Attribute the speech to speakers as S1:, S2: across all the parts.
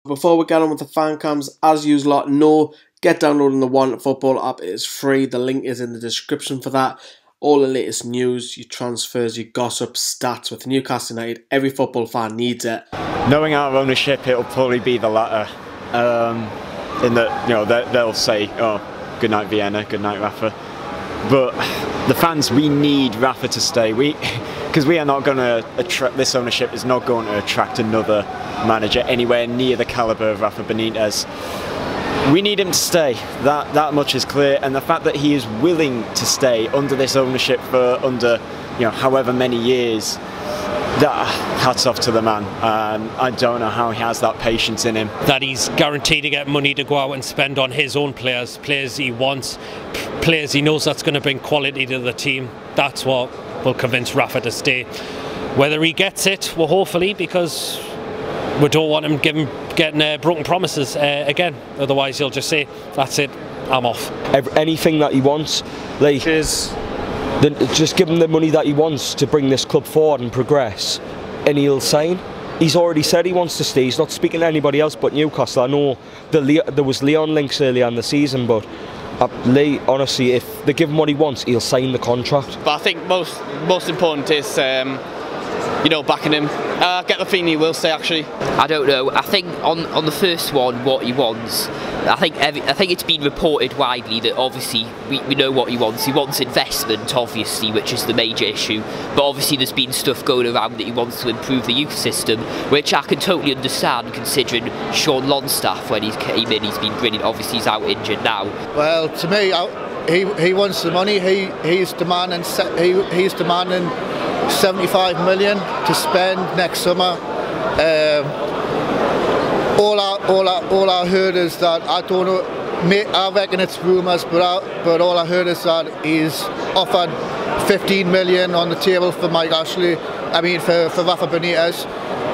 S1: Before we get on with the fan cams, as usual, get downloading the One Football app. It is free. The link is in the description for that. All the latest news, your transfers, your gossip, stats with Newcastle United. Every football fan needs it.
S2: Knowing our ownership, it'll probably be the latter. In that, they'll say, "Oh, good night Vienna, good night Rafa." But the fans, we need Rafa to stay. Because we are not going to attract. This ownership is not going to attract another manager anywhere near the calibre of Rafa Benitez. We need him to stay. That much is clear, and the fact that he is willing to stay under this ownership for however many years, hats off to the man. I don't know how he has that patience in him.
S3: That he's guaranteed to get money to go out and spend on his own players he wants, players he knows that's going to bring quality to the team. That's what will convince Rafa to stay. Whether he gets it, well, hopefully, because we don't want him getting broken promises again. Otherwise, he'll just say, "That's it, I'm off."
S4: Anything that he wants, just give him the money that he wants to bring this club forward and progress, and he'll sign. He's already said he wants to stay. He's not speaking to anybody else but Newcastle. I know there was Leon links earlier in the season, but honestly, if they give him what he wants, he'll sign the contract.
S5: But I think most important is backing him. I get the feeling he will stay, actually.
S6: I don't know. I think on the first one, what he wants, I think it's been reported widely that obviously we know what he wants. He wants investment, obviously, which is the major issue. But obviously there's been stuff going around that he wants to improve the youth system, which I can totally understand considering Sean Longstaff, when he came in, he's been brilliant. Obviously he's out injured now.
S7: Well, to me, he wants the money. He's demanding 75 million to spend next summer. All I heard is that, I don't know, I reckon it's rumours, but all I heard is that he's offered 15 million on the table for Mike Ashley. I mean for Rafa Benitez,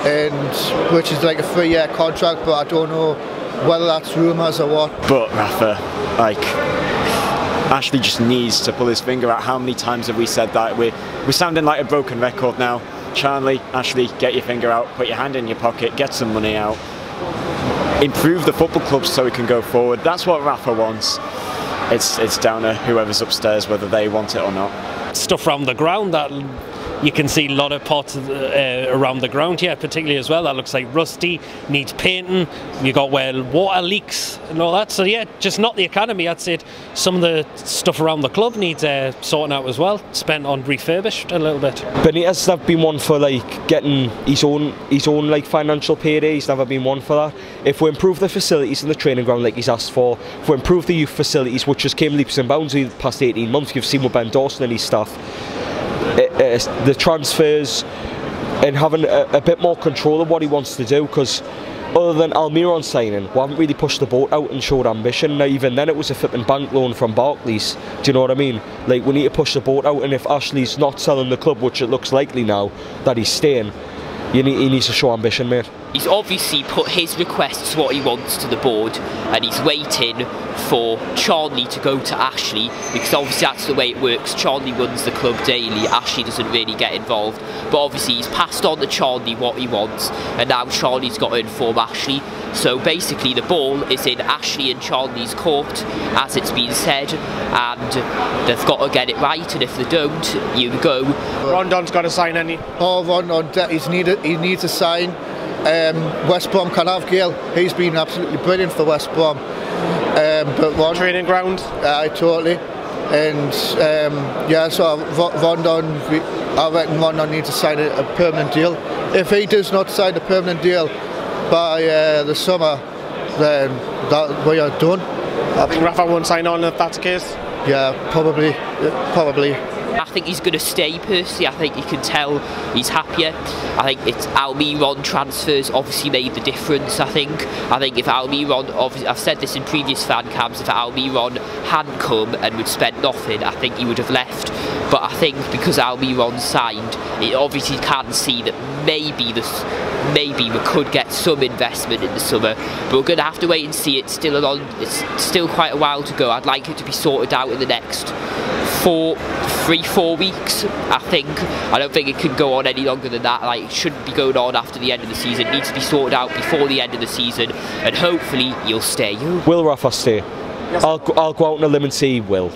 S7: and which is like a 3-year contract, but I don't know whether that's rumours or what.
S2: But Rafa, Ashley just needs to pull his finger out. How many times have we said that? We're sounding like a broken record now. Charlie, Ashley, get your finger out, put your hand in your pocket, get some money out. Improve the football club so we can go forward. That's what Rafa wants. It's down to whoever's upstairs whether they want it or not.
S3: Stuff around the ground that you can see a lot of parts of around the ground here, particularly as well. That looks like rusty, needs painting. You got where water leaks and all that. So yeah, just not the academy. I'd say some of the stuff around the club needs sorting out as well. Spent on refurbished a little bit.
S4: Benitez have been one for getting his own financial payday. He's never been one for that. If we improve the facilities in the training ground like he's asked for, if we improve the youth facilities, which just came leaps and bounds in the past 18 months, you've seen with Ben Dawson and his staff. The transfers and having a bit more control of what he wants to do, because other than Almiron signing, we haven't really pushed the boat out and showed ambition. Now, even then it was a flipping bank loan from Barclays. Do you know what I mean? We need to push the boat out, and if Ashley's not selling the club, which it looks likely now that he's staying, he needs to show ambition, mate.
S6: He's obviously put his requests, what he wants, to the board, and he's waiting for Charlie to go to Ashley, because obviously that's the way it works. Charlie runs the club daily, Ashley doesn't really get involved, but obviously he's passed on to Charlie what he wants, and now Charlie's got to inform Ashley. So basically the ball is in Ashley and Charlie's court, as it's been said, and they've got to get it right, and if they don't, you go.
S1: Rondon's got to sign any.
S7: Oh, Rondon, he needs to sign. West Brom can have Gale. He's been absolutely brilliant for West Brom. But
S1: training ground.
S7: Totally. And so Rondon, I reckon Rondon needs to sign a permanent deal. If he does not sign a permanent deal by the summer, then we are done.
S1: I think Rafa won't sign on if that's the case.
S7: Yeah, probably.
S6: I think he's going to stay personally. I think you can tell he's happier. I think it's Almiron transfers obviously made the difference. I think if Almiron, obviously I've said this in previous fan cams, if Almiron hadn't come and would spent nothing, I think he would have left. But I think because Almiron signed, it obviously can see that maybe we could get some investment in the summer, but we're going to have to wait and see. It's still quite a while to go. I'd like it to be sorted out in the next 3-4 weeks, I think. I don't think it can go on any longer than that. Like, it shouldn't be going on after the end of the season. It needs to be sorted out before the end of the season, and hopefully you'll stay.
S4: Will Rafa stay? Yes. I'll go out on a limb and say he will.